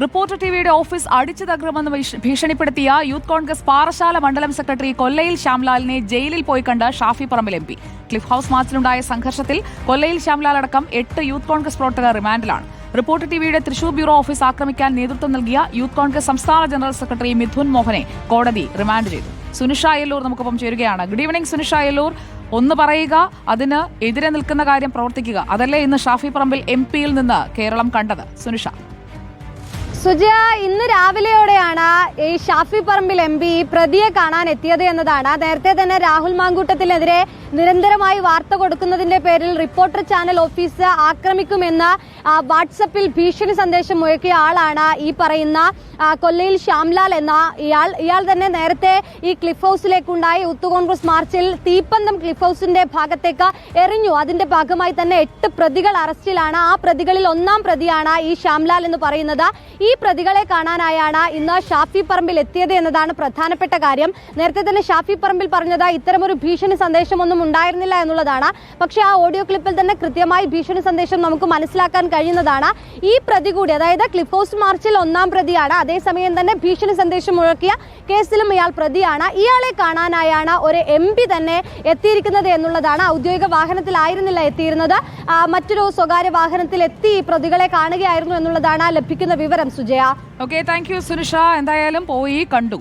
Reporter ടിവിയുടെ office അടിച്ചു തകർമെന്ന് ഭീഷണിപ്പെടുത്തിയ youth Congress Parassala മണ്ഡലം സെക്രട്ടറി കൊല്ലയിൽ ശ്യാംലാലിനെ ജയിലിൽ പോയി കണ്ട Shafi Parambil M P. Cliff house മാർച്ചിലുണ്ടായ സംഘർഷത്തിൽ കൊല്ലയിൽ ശ്യാംലാൽ അടക്കം 8 യൂത്ത് കോൺഗ്രസ് പ്രവർത്തകർ റിമാൻഡിലാണ്. റിപ്പോർട്ടർ ടിവിയുടെ തൃശൂർ ബ്യൂറോ ഓഫീസ് ആക്രമിക്കാൻ നേതൃത്വം നൽകിയ യൂത്ത് കോൺഗ്രസ് സംസ്ഥാന ജനറൽ സെക്രട്ടറി മിഥുൻ മോഹനെ കോടതി റിമാൻഡ് ചെയ്തു. സുനിഷ അയ്യല്ലൂർ നമുക്കൊപ്പം ചേരുകയാണ്. Good evening Sunisha Ayyallur. ഒന്ന് പറയുക, അതിന് എതിരെ നിൽക്കുന്ന കാര്യം പ്രവർത്തിക്കുക, അതല്ലേ ഇന്ന് ഷാഫി പറമ്പിൽ എം പിയിൽ നിന്ന് കേരളം കണ്ടത്? സുനിഷ. സുജയ, ഇന്ന് രാവിലെയോടെയാണ് ഈ ഷാഫി പറമ്പിൽ എം പി പ്രതിയെ കാണാൻ എത്തിയത് എന്നതാണ്. നേരത്തെ തന്നെ രാഹുൽ മാങ്കൂട്ടത്തിനെതിരെ നിരന്തരമായി വാർത്ത കൊടുക്കുന്നതിന്റെ പേരിൽ റിപ്പോർട്ടർ ചാനൽ ഓഫീസ് ആക്രമിക്കുമെന്ന് വാട്സപ്പിൽ ഭീഷണി സന്ദേശം മുഴക്കിയ ആളാണ് ഈ പറയുന്ന കൊല്ലയിൽ ശ്യാംലാൽ എന്ന ഇയാൾ തന്നെ നേരത്തെ ഈ ക്ലിഫ് ഹൌസിലേക്കുണ്ടായ യൂത്ത് കോൺഗ്രസ് മാർച്ചിൽ തീപ്പന്തം ക്ലിഫ് ഹൌസിന്റെ ഭാഗത്തേക്ക് എറിഞ്ഞു. അതിന്റെ ഭാഗമായി തന്നെ 8 പ്രതികൾ അറസ്റ്റിലാണ്. ആ പ്രതികളിൽ 1-ാം പ്രതിയാണ് ഈ ശ്യാംലാൽ എന്ന് പറയുന്നത്. ഈ പ്രതികളെ കാണാനായാണ് ഇന്ന് ഷാഫി പറമ്പിൽ എത്തിയത് എന്നതാണ് പ്രധാനപ്പെട്ട കാര്യം. നേരത്തെ തന്നെ ഷാഫി പറമ്പിൽ പറഞ്ഞത് ഇത്തരമൊരു ഭീഷണി സന്ദേശമൊന്നും ഉണ്ടായിരുന്നില്ല എന്നുള്ളതാണ്. പക്ഷേ ആ ഓഡിയോ ക്ലിപ്പിൽ തന്നെ കൃത്യമായി ഭീഷണി സന്ദേശം നമുക്ക് മനസ്സിലാക്കാൻ കഴിയുന്നതാണ്. ഈ പ്രതി കൂടി, അതായത് ക്ലിഫ് ഹൌസ് മാർച്ചിൽ 1-ാം പ്രതിയാണ്, അതേസമയം തന്നെ ഭീഷണി സന്ദേശം മുഴക്കിയ കേസിലും ഇയാൾ പ്രതിയാണ്. ഇയാളെ കാണാനായാണ് ഒരു എം പി തന്നെ എത്തിയിരിക്കുന്നത് എന്നുള്ളതാണ്. ഔദ്യോഗിക വാഹനത്തിലായിരുന്നില്ല എത്തിയിരുന്നത്, മറ്റൊരു സ്വകാര്യ വാഹനത്തിൽ എത്തി പ്രതികളെ കാണുകയായിരുന്നു എന്നുള്ളതാണ് ലഭിക്കുന്ന വിവരം. Sujaya. Okay, thank you Sunisha. എന്തായാലും പോയി കണ്ടു.